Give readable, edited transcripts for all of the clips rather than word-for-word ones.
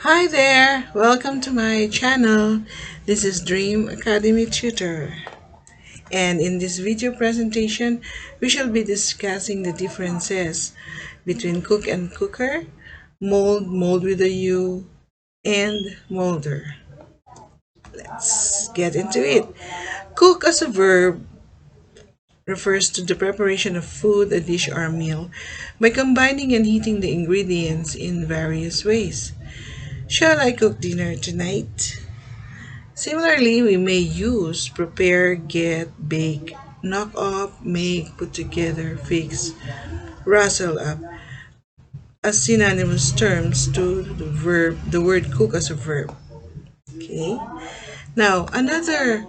Hi there, welcome to my channel. This is Dream Academy Tutor, and in this video presentation we shall be discussing the differences between cook and cooker, mold with a U, and molder. Let's get into it. Cook as a verb refers to the preparation of food, a dish, or a meal by combining and heating the ingredients in various ways. Shall I cook dinner tonight? Similarly, we may use prepare, get, bake, knock up, make, put together, fix, rustle up as synonymous terms to the word cook as a verb. Okay. Now, another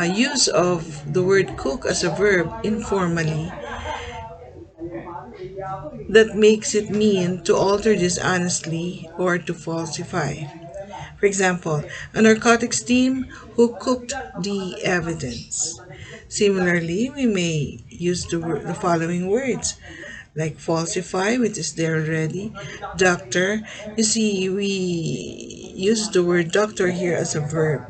use of the word cook as a verb informally that makes it mean to alter dishonestly or to falsify. For example, a narcotics team who cooked the evidence. Similarly, we may use the following words like falsify, which is there already, doctor. You see, we use the word doctor here as a verb.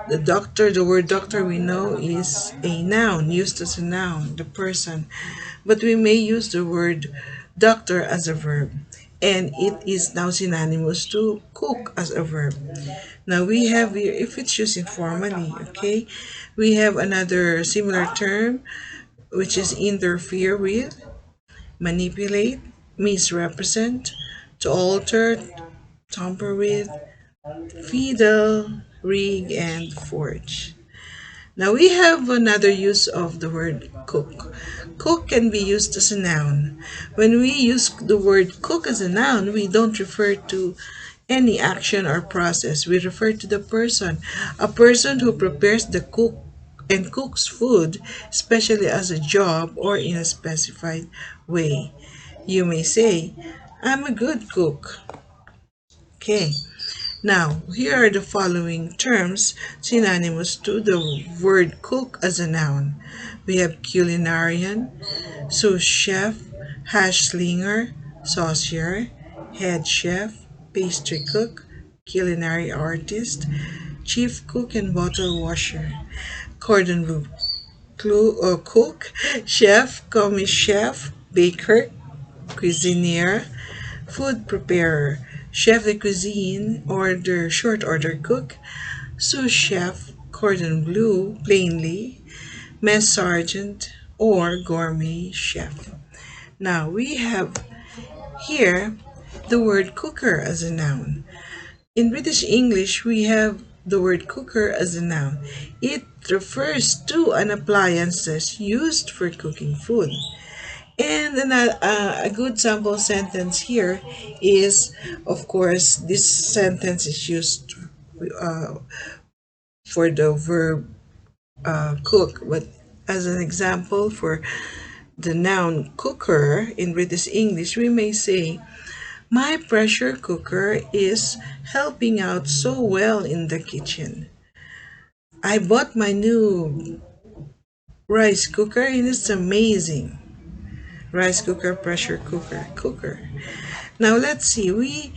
The word doctor we know is a noun, used as a noun, the person. But we may use the word doctor as a verb. And it is now synonymous to cook as a verb. Now we have here, if it's used informally, okay, we have another similar term, which is interfere with, manipulate, misrepresent, to alter, tamper with, fiddle, rig, and forge. Now we have another use of the word cook. Cook can be used as a noun. When we use the word cook as a noun, we don't refer to any action or process. We refer to the person, a person who prepares the cook and cooks food, especially as a job or in a specified way. You may say, I'm a good cook. Okay. Now, here are the following terms synonymous to the word cook as a noun. We have culinarian, sous chef, hash slinger, saucier, head chef, pastry cook, culinary artist, chief cook and bottle washer, cordon bleu cook, chef, commis chef, baker, cuisinier, food preparer, chef de cuisine, order short order cook, sous chef, cordon bleu, plainly, mess sergeant, or gourmet chef. Now we have here the word cooker as a noun. In British English, we have the word cooker as a noun. It refers to an appliance that's used for cooking food. And a good sample sentence here is, of course, this sentence is used uh, for the verb cook, but as an example for the noun cooker in British English, we may say, my pressure cooker is helping out so well in the kitchen. I bought my new rice cooker and it's amazing. Rice cooker, pressure cooker. Now let's see. We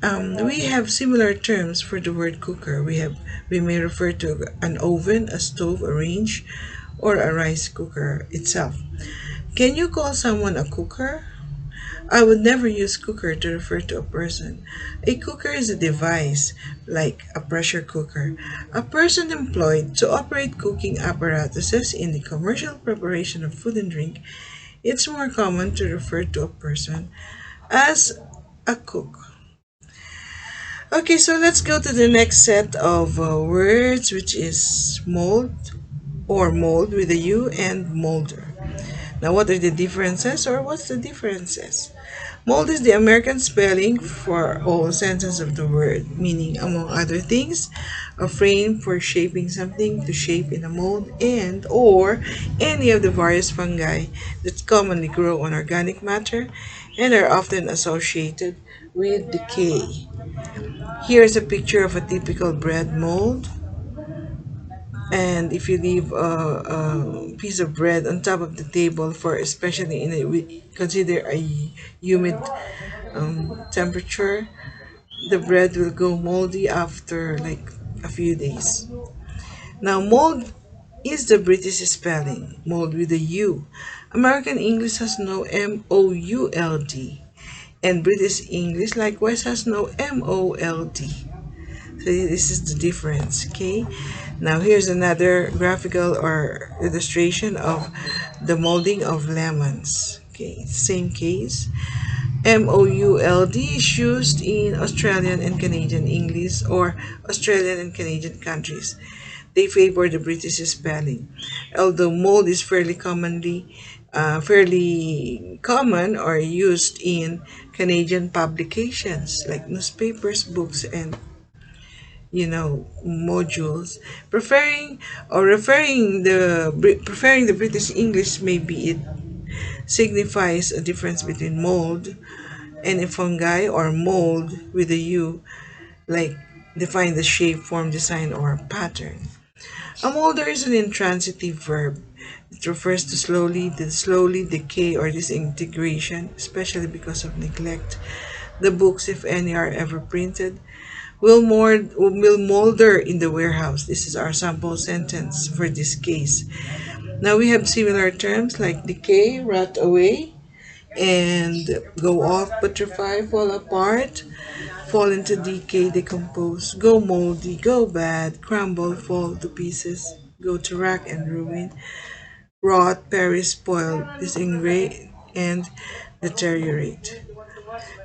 have similar terms for the word cooker. We may refer to an oven, a stove, a range, or a rice cooker itself. Can you call someone a cooker? I would never use cooker to refer to a person. A cooker is a device, like a pressure cooker. A person employed to operate cooking apparatuses in the commercial preparation of food and drink. It's more common to refer to a person as a cook. Okay, so let's go to the next set of words, which is mold or mold with a U and molder. Now, what are the differences or what's the differences? Mold is the American spelling for all senses of the word, meaning, among other things, a frame for shaping something to shape in a mold and or any of the various fungi that commonly grow on organic matter and are often associated with decay. Here's a picture of a typical bread mold. And if you leave a piece of bread on top of the table for especially we consider a humid temperature, the bread will go moldy after like a few days. Now, mold is the British spelling, mold with a U. American English has no MOULD, and British English likewise has no MOLD. So this is the difference, okay? Now here's another graphical or illustration of the molding of lemons. Okay, same case. MOULD is used in Australian and Canadian English or Australian and Canadian countries. They favor the British spelling, although mold is fairly common or used in Canadian publications like newspapers, books, and modules. Preferring the British English, maybe it signifies a difference between mold and a fungi, or mold with a U, like define the shape, form, design, or pattern. A molder is an intransitive verb. It refers to slowly decay or disintegration, especially because of neglect. The books, if any, are ever printed, will molder in the warehouse. This is our sample sentence for this case. Now we have similar terms like decay, rot away, and go off, putrefy, fall apart, fall into decay, decompose, go moldy, go bad, crumble, fall to pieces, go to rack and ruin, rot, perish, spoil, disintegrate, and deteriorate.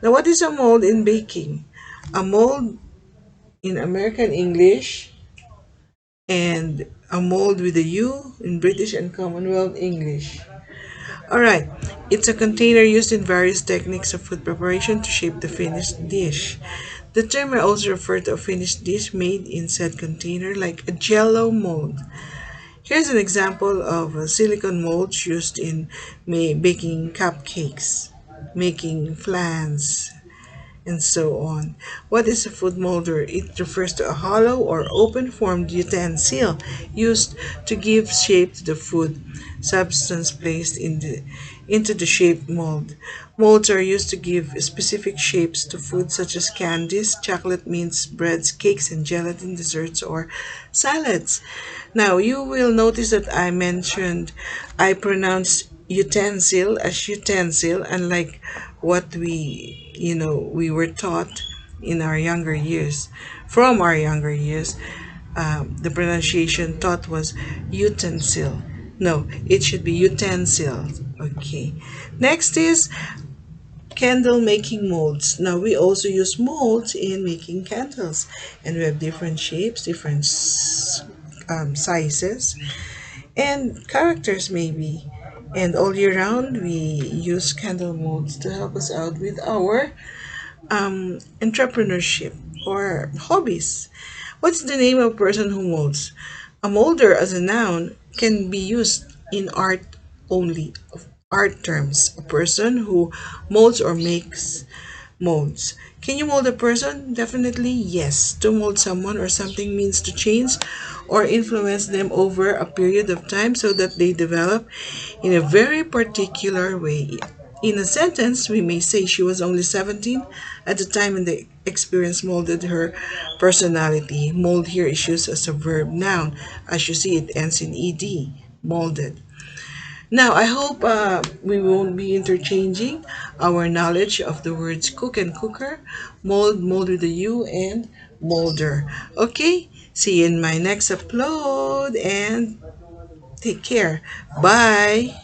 Now, what is a mold in baking? A mold in American English and a mold with a U in British and Commonwealth English. Alright, it's a container used in various techniques of food preparation to shape the finished dish. The term may also refer to a finished dish made in said container, like a jello mold. Here's an example of a silicone molds used in baking cupcakes, making flans, and so on. What is a food molder? It refers to a hollow or open-formed utensil used to give shape to the food substance placed into the shaped mold. Molds are used to give specific shapes to food such as candies, chocolate, mints, breads, cakes, and gelatin, desserts, or salads. Now, you will notice that I pronounced utensil as utensil, unlike what we were taught in our younger years. From our younger years, the pronunciation taught was utensil. No, it should be utensil. Okay. Next is candle making molds. Now we also use molds in making candles, and we have different shapes, different sizes, and characters maybe. And all year round, we use candle molds to help us out with our entrepreneurship or hobbies. What's the name of a person who molds? A molder as a noun can be used in art only, of art terms. A person who molds or makes molds. Can you mold a person? Definitely yes. To mold someone or something means to change or influence them over a period of time so that they develop in a very particular way. In a sentence, we may say she was only 17 at the time when the experience molded her personality. Mold here is used as a verb noun. As you see, it ends in ed, molded. Now, I hope we won't be interchanging our knowledge of the words cook and cooker, mold with a U, and molder. Okay, see you in my next upload and take care. Bye.